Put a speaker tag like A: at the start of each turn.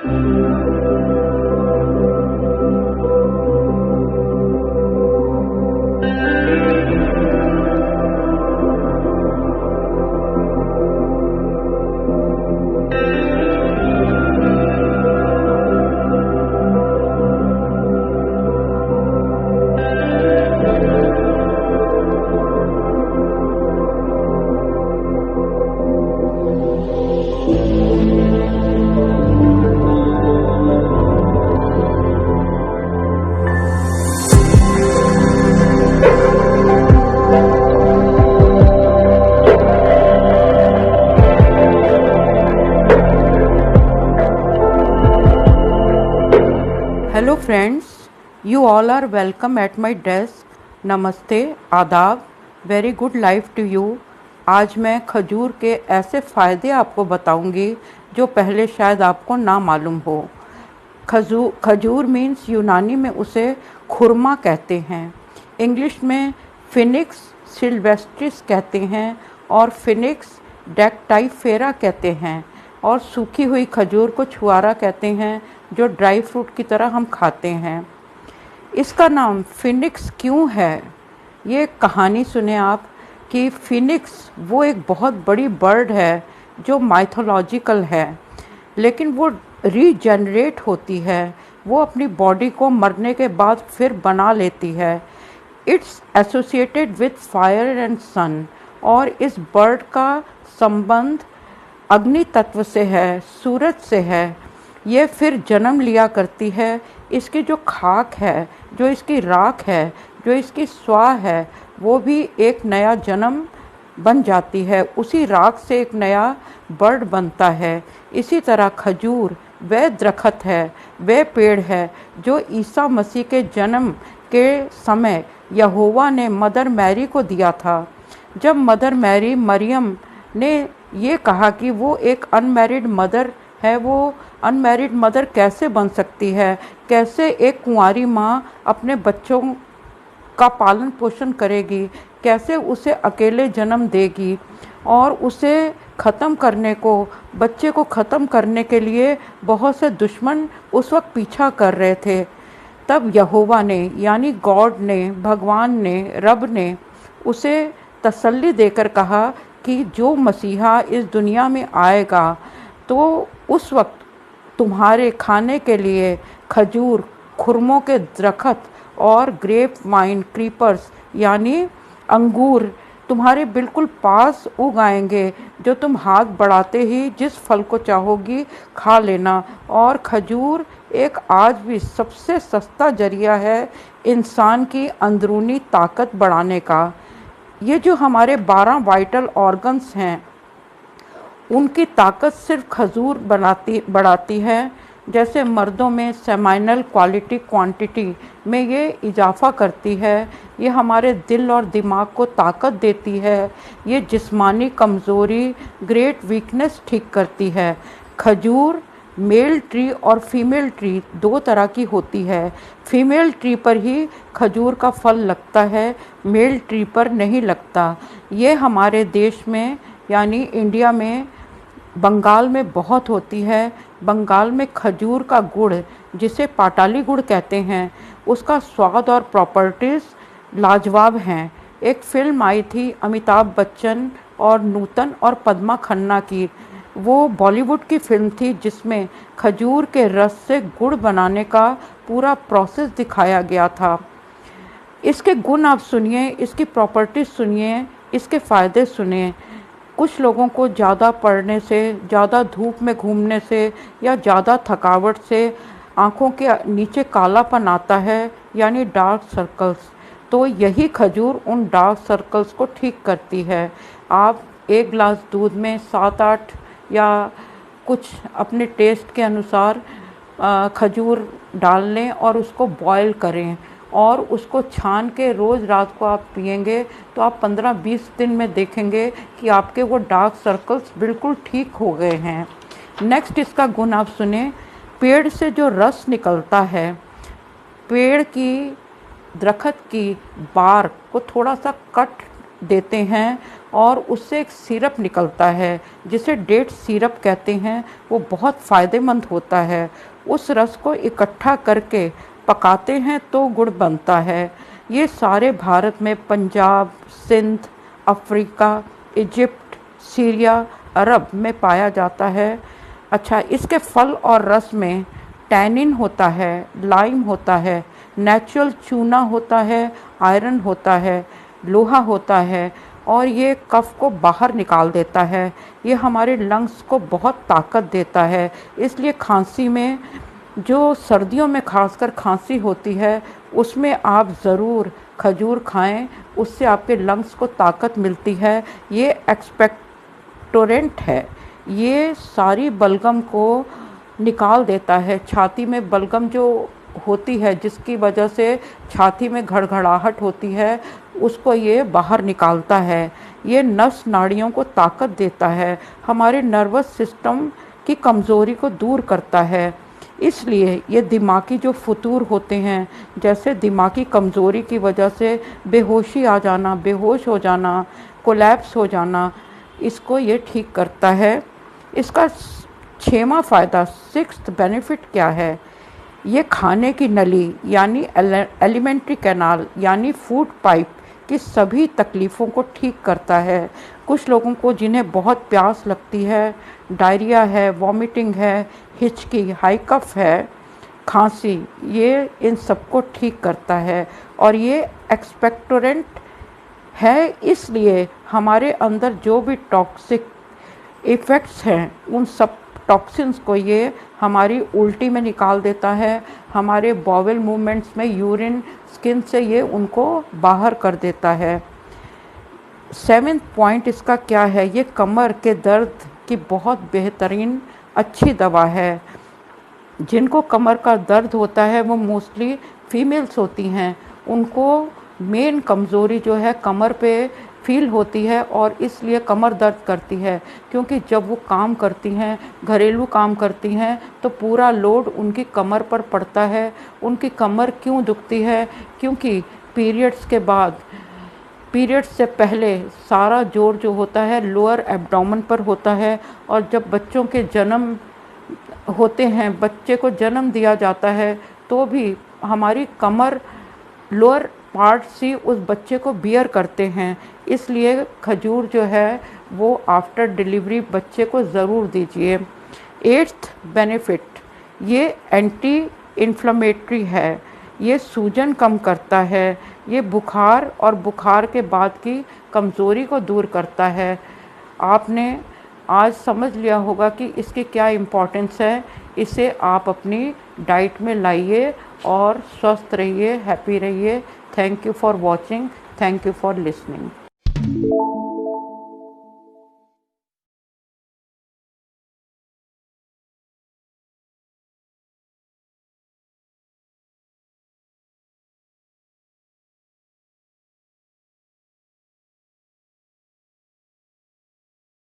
A: Hello friends, you all are welcome at my desk. नमस्ते, आदाब, very good life to you. आज मैं खजूर के ऐसे फ़ायदे आपको बताऊंगी जो पहले शायद आपको ना मालूम हो। खजूर मीन्स यूनानी में उसे खुरमा कहते हैं, इंग्लिश में फिनिक्स सिल्वेस्ट्रिस कहते हैं और फिनिक्स डेक्टाइफेरा कहते हैं, और सूखी हुई खजूर को छुआरा कहते हैं जो ड्राई फ्रूट की तरह हम खाते हैं। इसका नाम फिनिक्स क्यों है, ये कहानी सुने आप कि फिनिक्स वो एक बहुत बड़ी बर्ड है जो माइथोलॉजिकल है, लेकिन वो रीजनरेट होती है, वो अपनी बॉडी को मरने के बाद फिर बना लेती है। It's associated with fire and sun, और इस बर्ड का संबंध अग्नि तत्व से है, सूरज से है। ये फिर जन्म लिया करती है। इसकी जो खाक है, जो इसकी राख है, जो इसकी स्वाह है, वो भी एक नया जन्म बन जाती है। उसी राख से एक नया बर्ड बनता है। इसी तरह खजूर वह दरख्त है, वह पेड़ है जो ईसा मसीह के जन्म के समय यहोवा ने मदर मैरी को दिया था। जब मदर मैरी मरियम ने ये कहा कि वो एक अनमैरिड मदर है, वो अनमैरिड मदर कैसे बन सकती है, कैसे एक कुंवारी माँ अपने बच्चों का पालन पोषण करेगी, कैसे उसे अकेले जन्म देगी, और उसे ख़त्म करने को, बच्चे को ख़त्म करने के लिए बहुत से दुश्मन उस वक्त पीछा कर रहे थे। तब यहोवा ने, यानी गॉड ने, भगवान ने, रब ने उसे तसल्ली देकर कहा कि जो मसीहा इस दुनिया में आएगा तो उस वक्त तुम्हारे खाने के लिए खजूर, खुरमों के दरख्त और ग्रेप वाइन क्रीपर्स यानी अंगूर तुम्हारे बिल्कुल पास उग आएंगे, जो तुम हाथ बढ़ाते ही जिस फल को चाहोगी खा लेना। और खजूर एक आज भी सबसे सस्ता जरिया है इंसान की अंदरूनी ताकत बढ़ाने का। ये जो हमारे 12 वाइटल ऑर्गन्स हैं, उनकी ताकत सिर्फ खजूर बढ़ाती है। जैसे मर्दों में सेमाइनल क्वांटिटी में ये इजाफा करती है, ये हमारे दिल और दिमाग को ताकत देती है, ये जिस्मानी कमज़ोरी, ग्रेट वीकनेस ठीक करती है। खजूर मेल ट्री और फीमेल ट्री दो तरह की होती है। फीमेल ट्री पर ही खजूर का फल लगता है, मेल ट्री पर नहीं लगता। ये हमारे देश में यानी इंडिया में बंगाल में बहुत होती है। बंगाल में खजूर का गुड़, जिसे पाटाली गुड़ कहते हैं, उसका स्वाद और प्रॉपर्टीज़ लाजवाब हैं। एक फिल्म आई थी अमिताभ बच्चन और नूतन और पद्मा खन्ना की, वो बॉलीवुड की फिल्म थी जिसमें खजूर के रस से गुड़ बनाने का पूरा प्रोसेस दिखाया गया था। इसके गुण आप सुनिए, इसकी प्रॉपर्टीज सुनिए, इसके फ़ायदे सुनिए। कुछ लोगों को ज़्यादा पढ़ने से, ज़्यादा धूप में घूमने से या ज़्यादा थकावट से आँखों के नीचे कालापन आता है, यानी डार्क सर्कल्स। तो यही खजूर उन डार्क सर्कल्स को ठीक करती है। आप एक गिलास दूध में 7-8 या कुछ अपने टेस्ट के अनुसार खजूर डाल लें और उसको बॉयल करें, और उसको छान के रोज़ रात को आप पिएंगे तो आप 15-20 दिन में देखेंगे कि आपके वो डार्क सर्कल्स बिल्कुल ठीक हो गए हैं। नेक्स्ट इसका गुण आप सुने। पेड़ से जो रस निकलता है, पेड़ की दरख्त की बार को थोड़ा सा कट देते हैं और उससे एक सिरप निकलता है जिसे डेट सिरप कहते हैं। वो बहुत फ़ायदेमंद होता है। उस रस को इकट्ठा करके पकाते हैं तो गुड़ बनता है। ये सारे भारत में Punjab, Sindh, Africa, Egypt, Syria, Arab में पाया जाता है। अच्छा, इसके फल और रस में टैनिन होता है, लाइम होता है, नेचुरल चूना होता है, आयरन होता है, लोहा होता है और ये कफ को बाहर निकाल देता है। ये हमारे लंग्स को बहुत ताकत देता है। इसलिए खांसी में, जो सर्दियों में खासकर खांसी होती है, उसमें आप ज़रूर खजूर खाएं। उससे आपके लंग्स को ताकत मिलती है। ये एक्सपेक्टोरेंट है। ये सारी बलगम को निकाल देता है। छाती में बलगम जो होती है, जिसकी वजह से छाती में घड़घड़ाहट होती है, उसको ये बाहर निकालता है। ये नस नाड़ियों को ताकत देता है। हमारे नर्वस सिस्टम की कमज़ोरी को दूर करता है। इसलिए ये दिमागी जो फतूर होते हैं, जैसे दिमागी कमज़ोरी की वजह से बेहोशी आ जाना, बेहोश हो जाना, कोलैप्स हो जाना, इसको ये ठीक करता है। इसका 6वां फ़ायदा, 6th बेनिफिट क्या है? ये खाने की नली यानी एलिमेंट्री कैनाल यानी फूड पाइप की सभी तकलीफ़ों को ठीक करता है। कुछ लोगों को जिन्हें बहुत प्यास लगती है, डायरिया है, वॉमिटिंग है, हिचकी, हाई कफ है, खांसी, ये इन सबको ठीक करता है। और ये एक्सपेक्टोरेंट है, इसलिए हमारे अंदर जो भी टॉक्सिक इफ़ेक्ट्स हैं, उन सब टॉक्सिन्स को ये हमारी उल्टी में निकाल देता है। हमारे बॉवेल मूवमेंट्स में, यूरिन, स्किन से ये उनको बाहर कर देता है। 7th पॉइंट इसका क्या है? ये कमर के दर्द की बहुत बेहतरीन अच्छी दवा है। जिनको कमर का दर्द होता है वो मोस्टली फीमेल्स होती हैं। उनको मेन कमज़ोरी जो है कमर पे फील होती है और इसलिए कमर दर्द करती है, क्योंकि जब वो काम करती हैं, घरेलू काम करती हैं, तो पूरा लोड उनकी कमर पर पड़ता है। उनकी कमर क्यों दुखती है? क्योंकि पीरियड्स के बाद, पीरियड्स से पहले सारा जोर जो होता है लोअर एब्डोमेन पर होता है। और जब बच्चों के जन्म होते हैं, बच्चे को जन्म दिया जाता है, तो भी हमारी कमर, लोअर पार्ट से उस बच्चे को बियर करते हैं। इसलिए खजूर जो है वो आफ्टर डिलीवरी बच्चे को ज़रूर दीजिए। 8th बेनिफिट, ये एंटी इन्फ्लेमेटरी है। ये सूजन कम करता है। ये बुखार और बुखार के बाद की कमज़ोरी को दूर करता है। आपने आज समझ लिया होगा कि इसकी क्या इम्पोर्टेंस है। इसे आप अपनी डाइट में लाइए और स्वस्थ रहिए, हैप्पी रहिए। Thank you for watching, thank you for listening.